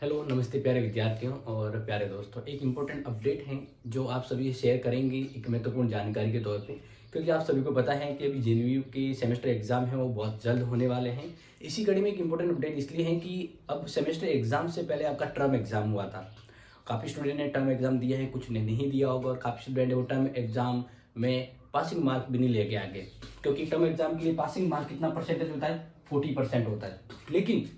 Hello नमस्ते प्यारे विद्यार्थियों और प्यारे दोस्तों। एक इम्पोर्टेंट अपडेट है जो आप सभी से शेयर करेंगे एक महत्वपूर्ण जानकारी के तौर पे, क्योंकि आप सभी को पता है कि अभी जेएनयू के सेमेस्टर एग्ज़ाम है वो बहुत जल्द होने वाले हैं। इसी कड़ी में एक इम्पोर्टेंट अपडेट इसलिए है कि अब सेमेस्टर एग्ज़ाम से पहले आपका टर्म एग्ज़ाम हुआ था। काफ़ी स्टूडेंट ने टर्म एग्ज़ाम दिया है, कुछ ने नहीं दिया होगा और काफ़ी स्टूडेंट ने वो टर्म एग्ज़ाम में पासिंग मार्क भी नहीं लेके आगे, क्योंकि टर्म एग्ज़ाम के लिए पासिंग मार्क कितना परसेंटेज होता है, 40% होता है। लेकिन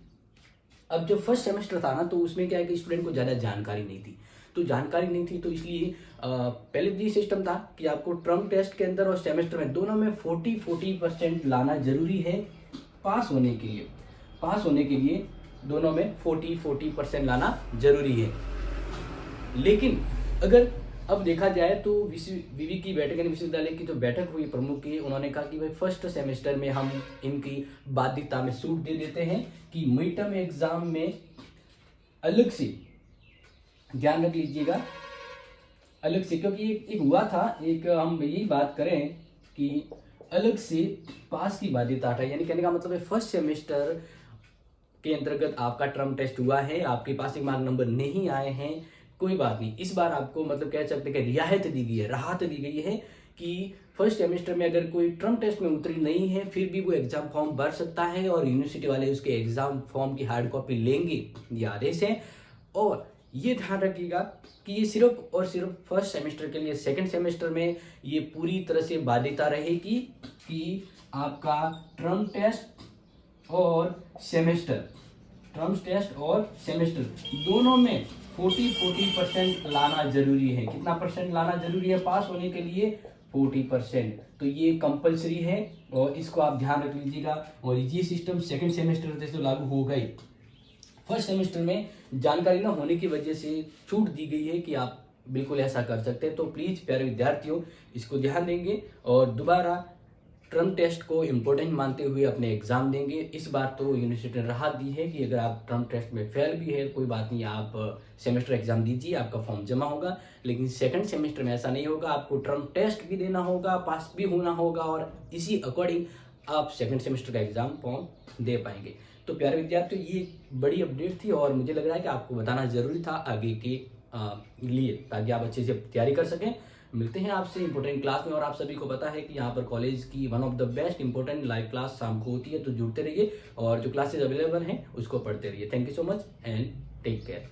अब जो फर्स्ट सेमेस्टर था ना, तो उसमें क्या है कि स्टूडेंट को ज़्यादा जानकारी नहीं थी। तो जानकारी नहीं थी तो इसलिए पहले तो ये सिस्टम था कि आपको टर्म टेस्ट के अंदर और सेमेस्टर में दोनों में 40% लाना जरूरी है पास होने के लिए। पास होने के लिए दोनों में 40% लाना जरूरी है। लेकिन अगर अब देखा जाए तो विवि की बैठक यानी विश्वविद्यालय की जो बैठक हुई प्रमुख की, उन्होंने कहा कि भाई फर्स्ट सेमेस्टर में हम इनकी बाध्यता में छूट दे देते हैं कि मिड टर्म एग्जाम में अलग से ध्यान रख लीजिएगा, अलग से, क्योंकि एक हुआ था, एक हम यही बात करें कि अलग से पास की बाध्यता हटाई। यानी कहने का मतलब है फर्स्ट सेमेस्टर के अंतर्गत आपका टर्म टेस्ट हुआ है, आपके पासिंग मार्क नंबर नहीं आए हैं, कोई बात नहीं, इस बार आपको मतलब कह सकते हैं कि रियायत दी गई है, राहत दी गई है कि फर्स्ट सेमेस्टर में अगर कोई टर्म टेस्ट में उतरी नहीं है फिर भी वो एग्जाम फॉर्म भर सकता है और यूनिवर्सिटी वाले उसके एग्जाम फॉर्म की हार्ड कॉपी लेंगे, ये आदेश है। और ये ध्यान रखिएगा कि ये सिर्फ और सिर्फ फर्स्ट सेमेस्टर के लिए, सेकंड सेमेस्टर में ये पूरी तरह से बाध्यता रहेगी कि आपका टर्म टेस्ट और सेमेस्टर, टर्म्स टेस्ट और सेमेस्टर दोनों में 40% लाना जरूरी है। कितना परसेंट लाना जरूरी है पास होने के लिए? 40%। तो ये कंपलसरी है और इसको आप ध्यान रख लीजिएगा। और ये सिस्टम सेकंड सेमेस्टर से लागू हो गई। फर्स्ट सेमेस्टर में जानकारी न होने की वजह से छूट दी गई है कि आप बिल्कुल ऐसा कर सकते हैं। तो प्लीज़ प्यारे विद्यार्थियों इसको ध्यान देंगे और दोबारा टर्म टेस्ट को इम्पोर्टेंट मानते हुए अपने एग्जाम देंगे। इस बार तो यूनिवर्सिटी ने राहत दी है कि अगर आप टर्म टेस्ट में फेल भी है कोई बात नहीं, आप सेमेस्टर एग्जाम दीजिए, आपका फॉर्म जमा होगा। लेकिन सेकंड सेमेस्टर में ऐसा नहीं होगा, आपको टर्म टेस्ट भी देना होगा, पास भी होना होगा और इसी अकॉर्डिंग आप सेकंड सेमेस्टर का एग्जाम फॉर्म दे पाएंगे। तो प्यारे विद्यार्थियों ये बड़ी अपडेट थी और मुझे लग रहा है कि आपको बताना जरूरी था आगे के लिए, ताकि आप अच्छे से तैयारी कर सकें। मिलते हैं आपसे इंपॉर्टेंट क्लास में और आप सभी को पता है कि यहाँ पर कॉलेज की one of the best important live class शाम को होती है, तो जुड़ते रहिए और जो क्लासेज अवेलेबल हैं उसको पढ़ते रहिए। Thank you so much and take care.